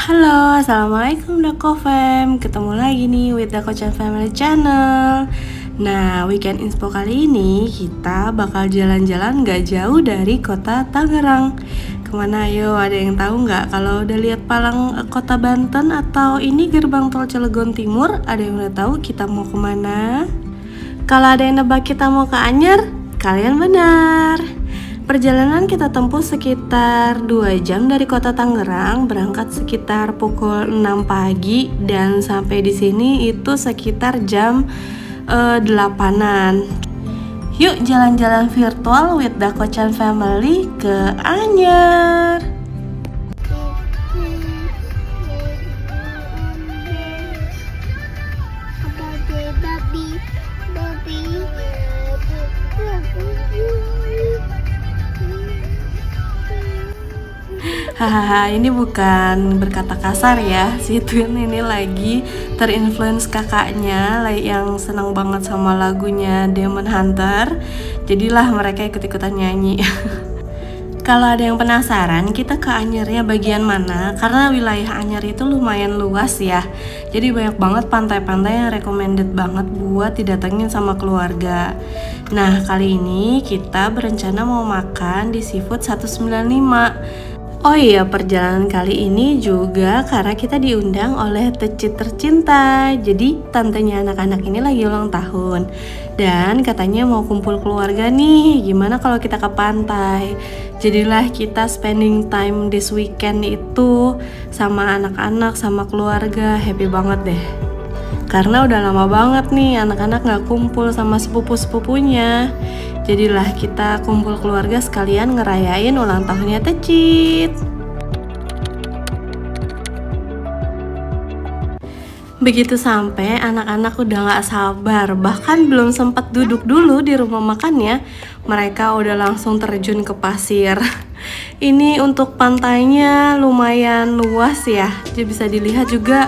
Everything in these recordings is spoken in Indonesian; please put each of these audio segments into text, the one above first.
Halo, assalamualaikum Dako Fam. Ketemu lagi nih with Dako Chan Family Channel. Nah, weekend inspo kali ini kita bakal jalan-jalan gak jauh dari kota Tangerang. Kemana ayo? Ada yang tahu nggak? Kalau udah lihat palang kota Banten atau ini gerbang tol Cilegon Timur, ada yang udah tahu kita mau kemana? Kalau ada yang nebak kita mau ke Anyer, kalian benar. Perjalanan kita tempuh sekitar 2 jam dari kota Tangerang, berangkat sekitar pukul 6 pagi dan sampai di sini itu sekitar jam 8-an. Yuk jalan-jalan virtual with Dako Chan Family ke Anyer. Hahaha, ini bukan berkata kasar ya. Si Twin ini lagi terinfluence kakaknya yang senang banget sama lagunya Demon Hunter. Jadilah mereka ikut-ikutan nyanyi. Kalau ada yang penasaran, kita ke Anyarnya bagian mana? Karena wilayah Anyer itu lumayan luas ya. Jadi banyak banget pantai-pantai yang recommended banget buat didatengin sama keluarga. Nah, kali ini kita berencana mau makan di Seafood 195. Oh iya, perjalanan kali ini juga karena kita diundang oleh Tecit tercinta. Jadi tantenya anak-anak ini lagi ulang tahun dan katanya mau kumpul keluarga nih. Gimana kalau kita ke pantai? Jadilah kita spending time this weekend itu sama anak-anak, sama keluarga. Happy banget deh. Karena udah lama banget nih anak-anak gak kumpul sama sepupu-sepupunya. Jadilah kita kumpul keluarga sekalian ngerayain ulang tahunnya Tecit. Begitu sampai anak-anak udah gak sabar. Bahkan belum sempat duduk dulu di rumah makannya, mereka udah langsung terjun ke pasir. Ini untuk pantainya lumayan luas ya. Jadi bisa dilihat juga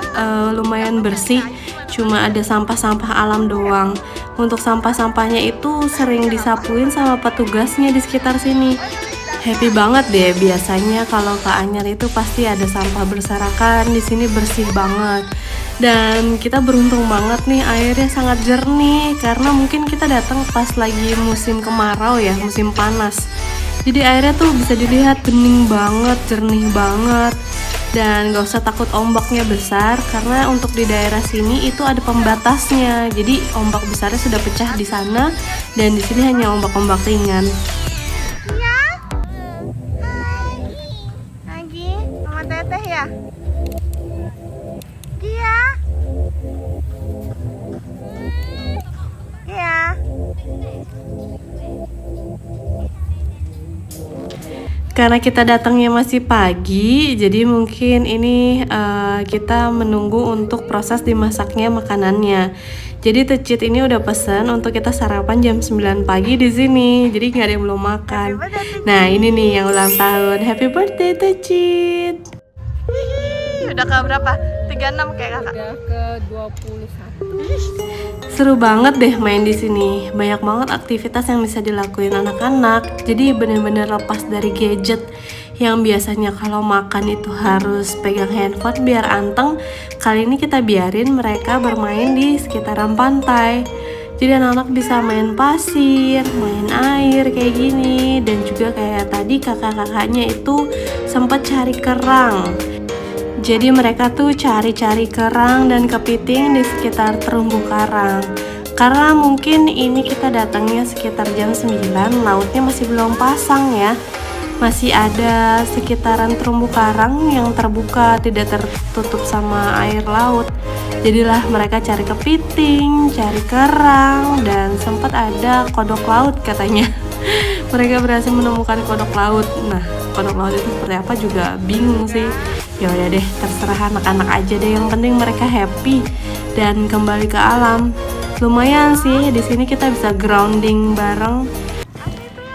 lumayan bersih. Cuma ada sampah-sampah alam doang. Untuk sampah-sampahnya itu sering disapuin sama petugasnya di sekitar sini. Happy banget deh, biasanya kalau ke Anyer itu pasti ada sampah berserakan. Di sini bersih banget. Dan kita beruntung banget nih, airnya sangat jernih karena mungkin kita datang pas lagi musim kemarau ya, musim panas. Jadi airnya tuh bisa dilihat bening banget, jernih banget. Dan gak usah takut ombaknya besar karena untuk di daerah sini itu ada pembatasnya. Jadi ombak besarnya sudah pecah di sana dan di sini hanya ombak-ombak ringan. Ya, hai, lagi sama teteh ya. Iya, iya. Karena kita datangnya masih pagi, jadi mungkin ini kita menunggu untuk proses dimasaknya makanannya. Jadi Tecit ini udah pesan untuk kita sarapan jam 9 pagi di sini. Jadi nggak ada yang belum makan. Nah, ini nih yang ulang tahun. Happy birthday Tecit. Udah ke berapa? 36 kayak kakak. Udah ke 21. Seru banget deh main di sini. Banyak banget aktivitas yang bisa dilakuin anak-anak. Jadi bener-bener lepas dari gadget yang biasanya kalau makan itu harus pegang handphone biar anteng. Kali ini kita biarin mereka bermain di sekitaran pantai. Jadi anak-anak bisa main pasir, main air kayak gini. Dan juga kayak tadi kakak-kakaknya itu sempat cari kerang. Jadi mereka tuh cari-cari kerang dan kepiting di sekitar terumbu karang. Karena mungkin ini kita datangnya sekitar jam 9, lautnya masih belum pasang ya. Masih ada sekitaran terumbu karang yang terbuka, tidak tertutup sama air laut. Jadilah mereka cari kepiting, cari kerang, dan sempat ada kodok laut katanya. Mereka berhasil menemukan kodok laut. Nah, kodok laut itu seperti apa juga bingung sih. Ya udah deh, terserah anak-anak aja deh. Yang penting mereka happy dan kembali ke alam. Lumayan sih, di sini kita bisa grounding bareng.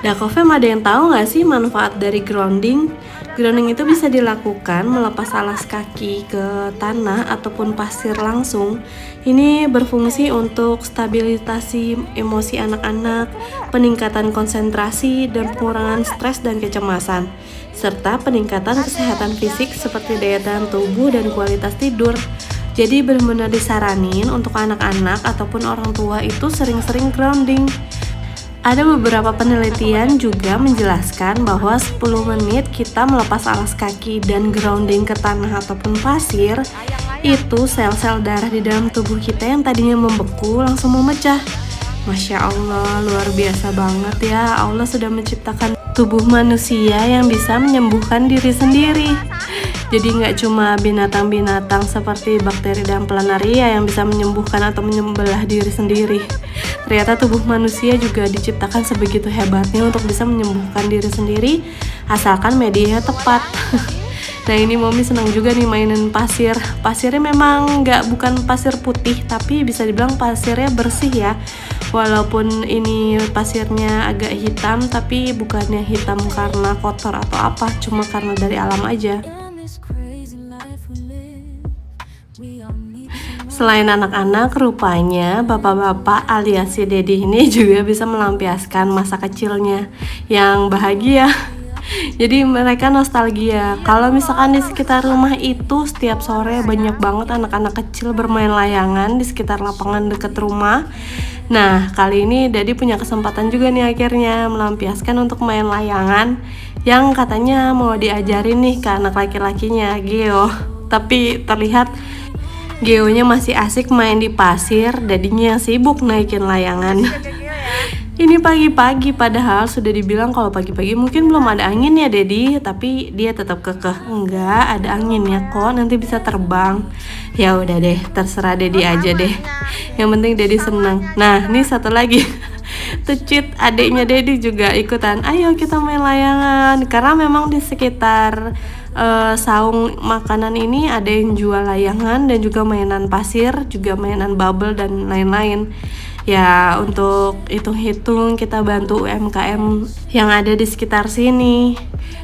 Dako Fam, ada yang tahu nggak sih manfaat dari grounding? Grounding itu bisa dilakukan melepas alas kaki ke tanah ataupun pasir langsung. Ini berfungsi untuk stabilisasi emosi anak-anak, peningkatan konsentrasi, dan pengurangan stres dan kecemasan, serta peningkatan kesehatan fisik seperti daya tahan tubuh dan kualitas tidur. Jadi benar-benar disaranin untuk anak-anak ataupun orang tua itu sering-sering grounding. Ada beberapa penelitian juga menjelaskan bahwa 10 menit kita melepas alas kaki dan grounding ke tanah ataupun pasir, itu sel-sel darah di dalam tubuh kita yang tadinya membeku langsung memecah. Masya Allah, luar biasa banget ya. Allah sudah menciptakan tubuh manusia yang bisa menyembuhkan diri sendiri. Jadi nggak cuma binatang-binatang seperti bakteri dan planaria yang bisa menyembuhkan atau menyembelah diri sendiri. Ternyata tubuh manusia juga diciptakan sebegitu hebatnya untuk bisa menyembuhkan diri sendiri asalkan medianya tepat. Nah ini Momi senang juga nih mainin pasir. Pasirnya memang bukan pasir putih, tapi bisa dibilang pasirnya bersih ya. Walaupun ini pasirnya agak hitam, tapi bukannya hitam karena kotor atau apa, cuma karena dari alam aja. Selain anak-anak, rupanya bapak-bapak alias si Dedi ini juga bisa melampiaskan masa kecilnya yang bahagia. Jadi mereka nostalgia. Kalau misalkan di sekitar rumah itu setiap sore banyak banget anak-anak kecil bermain layangan di sekitar lapangan dekat rumah. Nah, kali ini Dedi punya kesempatan juga nih akhirnya melampiaskan untuk main layangan yang katanya mau diajarin nih ke anak laki-lakinya, Geo. Tapi terlihat Geonya masih asik main di pasir, Dedinya yang sibuk naikin layangan. Ini pagi-pagi, padahal sudah dibilang kalau pagi-pagi mungkin belum ada angin ya Dedi, tapi dia tetap kekeh, enggak ada anginnya kok, nanti bisa terbang. Ya udah deh, terserah Dedi aja deh. Yang penting Dedi senang. Nah, ini satu lagi. Tecit adiknya Dedi juga ikutan, ayo kita main layangan. Karena memang di sekitar saung makanan ini ada yang jual layangan dan juga mainan pasir, juga mainan bubble dan lain-lain. Ya untuk hitung-hitung kita bantu UMKM yang ada di sekitar sini.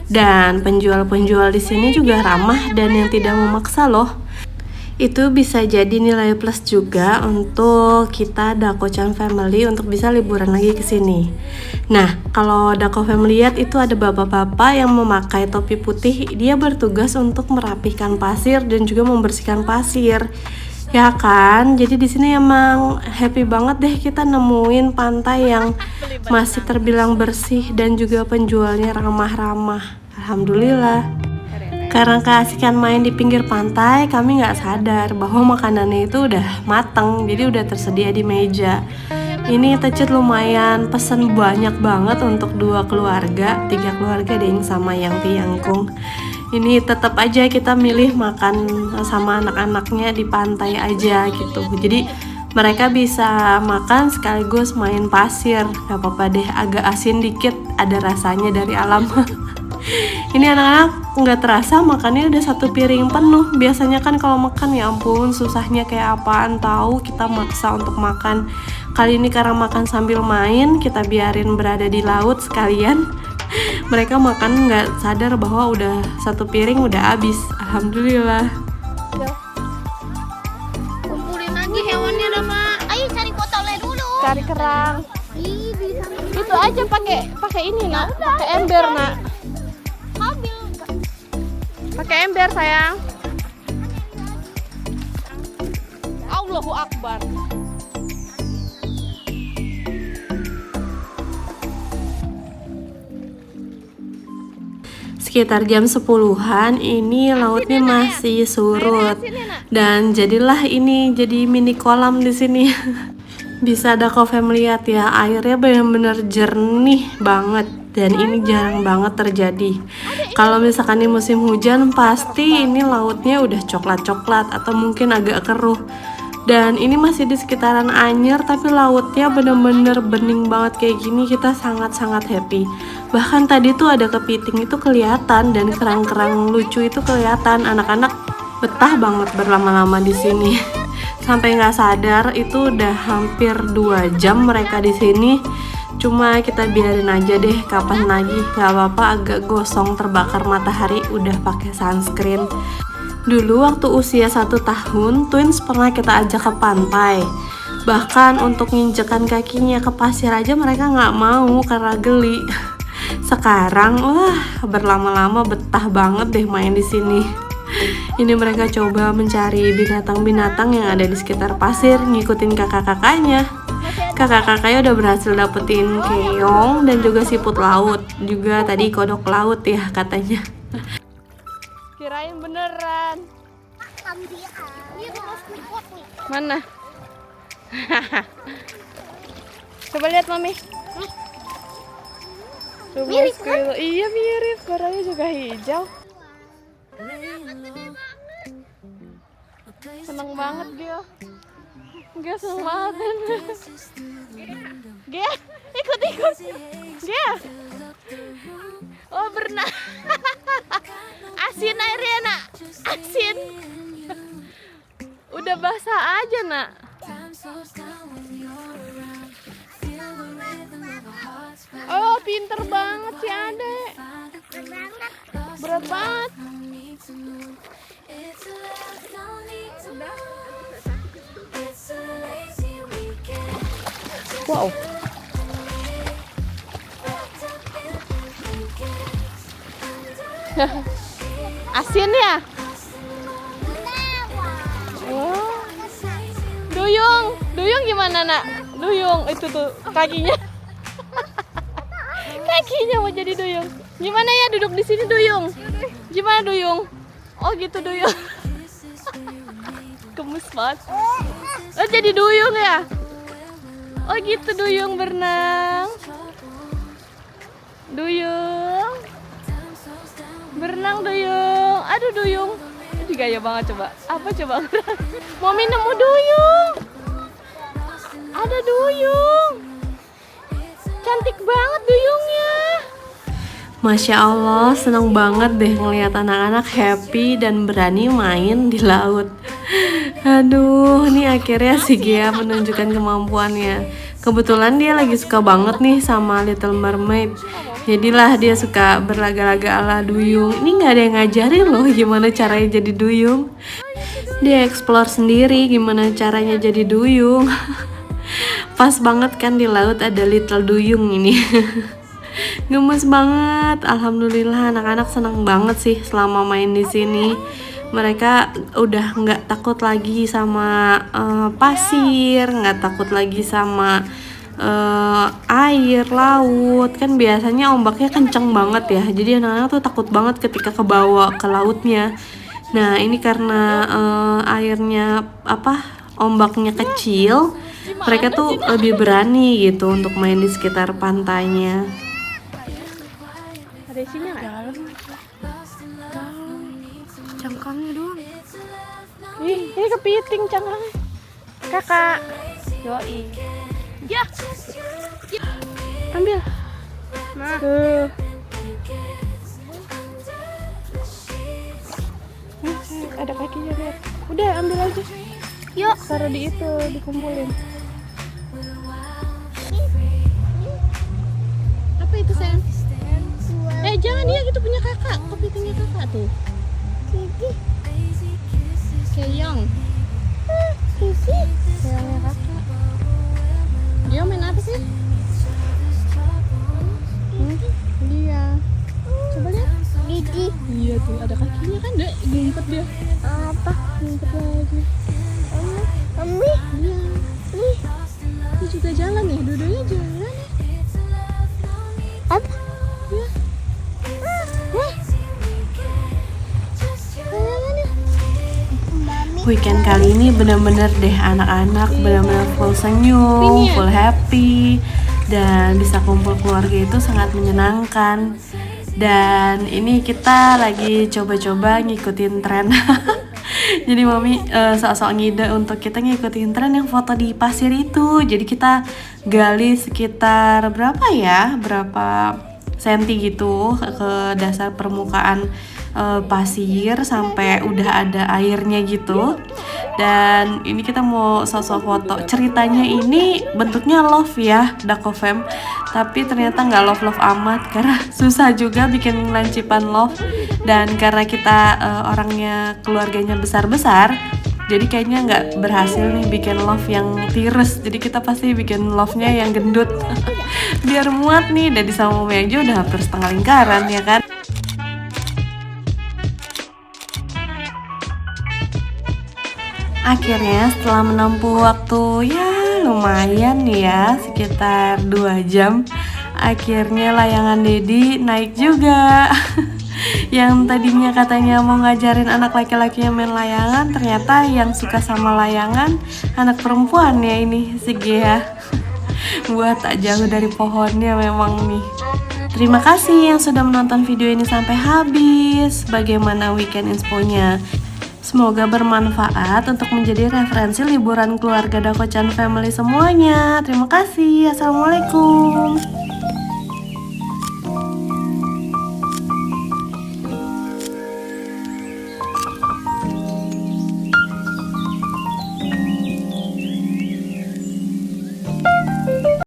Dan penjual-penjual di sini juga ramah dan yang tidak memaksa loh. Itu bisa jadi nilai plus juga untuk kita Dakocan Family untuk bisa liburan lagi ke sini. Nah, kalau Dako Family lihat itu ada bapak-bapak yang memakai topi putih, dia bertugas untuk merapihkan pasir dan juga membersihkan pasir. Ya kan? Jadi di sini emang happy banget deh kita nemuin pantai yang masih terbilang bersih dan juga penjualnya ramah-ramah. Alhamdulillah. Karena keasikan main di pinggir pantai, kami nggak sadar bahwa makanannya itu udah mateng, jadi udah tersedia di meja. Ini Tecit lumayan pesen banyak banget untuk 2 keluarga, 3 keluarga deh sama yang Tiangkung. Ini tetap aja kita milih makan sama anak-anaknya di pantai aja gitu. Jadi mereka bisa makan sekaligus main pasir. Gak apa-apa deh, agak asin dikit, ada rasanya dari alam. Ini anak-anak nggak terasa makannya udah 1 piring penuh. Biasanya kan kalau makan ya ampun susahnya kayak apaan tahu, kita maksa untuk makan. Kali ini karena makan sambil main, kita biarin berada di laut sekalian. Mereka makan nggak sadar bahwa udah 1 piring udah habis. Alhamdulillah. Kumpulin lagi hewannya dah, Mak. Ayo cari botolnya dulu. Cari kerang. Ih, bisa. Itu aja pakai ini nak, pakai ember nak. Ambil. Pakai ember sayang. Allahu Akbar. Sekitar jam 10-an ini lautnya masih surut. Dan jadilah ini jadi mini kolam di sini. Bisa Dako Family lihat ya, airnya benar-benar jernih banget. Dan ini jarang banget terjadi. Kalau misalkan di musim hujan pasti ini lautnya udah coklat-coklat atau mungkin agak keruh. Dan ini masih di sekitaran Anyer tapi lautnya bener-bener bening banget kayak gini, kita sangat-sangat happy. Bahkan tadi tuh ada kepiting itu kelihatan dan kerang-kerang lucu itu kelihatan. Anak-anak betah banget berlama-lama di sini. Sampai nggak sadar itu udah hampir 2 jam mereka di sini. Cuma kita biarin aja deh, kapan lagi, gak apa-apa agak gosong terbakar matahari udah pakai sunscreen. Dulu waktu usia 1 tahun, twins pernah kita ajak ke pantai. Bahkan untuk nginjekan kakinya ke pasir aja mereka nggak mau karena geli. Sekarang, wah, berlama-lama betah banget deh main di sini. Ini mereka coba mencari binatang-binatang yang ada di sekitar pasir, ngikutin kakak-kakaknya. Kakak-kakaknya udah berhasil dapetin keong dan juga siput laut. Juga tadi kodok laut ya katanya. Kirain beneran. Mana? Coba lihat mami. Coba Mirip, kan? squirrel. Iya mirip, warnanya juga hijau. Seneng banget Gio. Gio seneng banget. Gio, ikut. Gio. Oh berenang. Asin airnya nak. Asin. Udah basah aja nak. Oh pinter banget si Adek. Berat banget. Wow. Asin ya? Wow. Duyung gimana nak? Duyung itu tuh kakinya. Kakinya mau jadi duyung. Gimana ya duduk di sini duyung? Gimana duyung? Oh gitu duyung. Gemes banget. Oh jadi duyung ya? Oh gitu duyung berenang. Duyung. Berenang duyung. Aduh duyung. Ini gaya banget coba. Apa coba? Mami nemu duyung. Ada duyung. Cantik banget duyungnya. Masya Allah, seneng banget deh ngeliat anak-anak happy dan berani main di laut. Aduh, ini akhirnya si Gia menunjukkan kemampuannya. Kebetulan dia lagi suka banget nih sama Little Mermaid. Jadilah dia suka berlaga-laga ala duyung. Ini gak ada yang ngajarin loh gimana caranya jadi duyung. Dia explore sendiri gimana caranya jadi duyung. Pas banget kan di laut ada little duyung ini. Gemes banget. Alhamdulillah anak-anak senang banget sih selama main di sini. Mereka udah nggak takut lagi sama pasir, nggak takut lagi sama air laut. Kan biasanya ombaknya kenceng banget ya. Jadi anak-anak tuh takut banget ketika kebawa ke lautnya. Nah ini karena airnya ombaknya kecil, mereka tuh lebih berani gitu untuk main di sekitar pantainya. Ada isinya nggak? Cangkangnya doang. Ih, ini kepiting cangkangnya. Kakak. Yoi. Ya. Ambil. Nah. Tuh. Ada kakinya lihat. Udah ambil aja. Yuk, taruh di itu, dikumpulin. Apa itu sayang? Jangan ya, gitu punya kakak. Kepitingnya kakak tuh. Keong. Keongnya kakak. Dia main apa sih? Dia. Coba lihat. Gigi. Iya tuh, ada kakinya kan, dek. Ngumpet dia. Apa? Ngumpet lagi. Mami. Iya. Ini juga jalan nih, dua-duanya jalan nih. Apa? Iya. Wah. Weekend kali ini bener-bener deh anak-anak bener-bener full senyum, full happy, dan bisa kumpul keluarga itu sangat menyenangkan. Dan ini kita lagi coba-coba ngikutin tren. Jadi mami sok-sok ngide untuk kita ngikutin tren yang foto di pasir itu. Jadi kita gali sekitar berapa senti gitu ke dasar permukaan pasir sampai udah ada airnya gitu. Dan ini kita mau sosok foto. Ceritanya ini bentuknya love ya, Dakofem. Tapi ternyata nggak love amat karena susah juga bikin lancipan love. Dan karena kita orangnya keluarganya besar-besar, jadi kayaknya nggak berhasil nih bikin love yang tirus. Jadi kita pasti bikin love-nya yang gendut. Biar muat nih, Daddy sama Mami aja udah hampir setengah lingkaran ya kan. Akhirnya setelah menempuh waktu ya lumayan ya, sekitar 2 jam, akhirnya layangan Daddy naik juga. Yang tadinya katanya mau ngajarin anak laki-laki yang main layangan, ternyata yang suka sama layangan anak perempuan ya ini, si Gea. Buat tak jauh dari pohonnya memang nih. Terima kasih yang sudah menonton video ini sampai habis. Bagaimana weekend inspo-nya? Semoga bermanfaat untuk menjadi referensi liburan keluarga Dako Chan Family semuanya. Terima kasih. Assalamualaikum.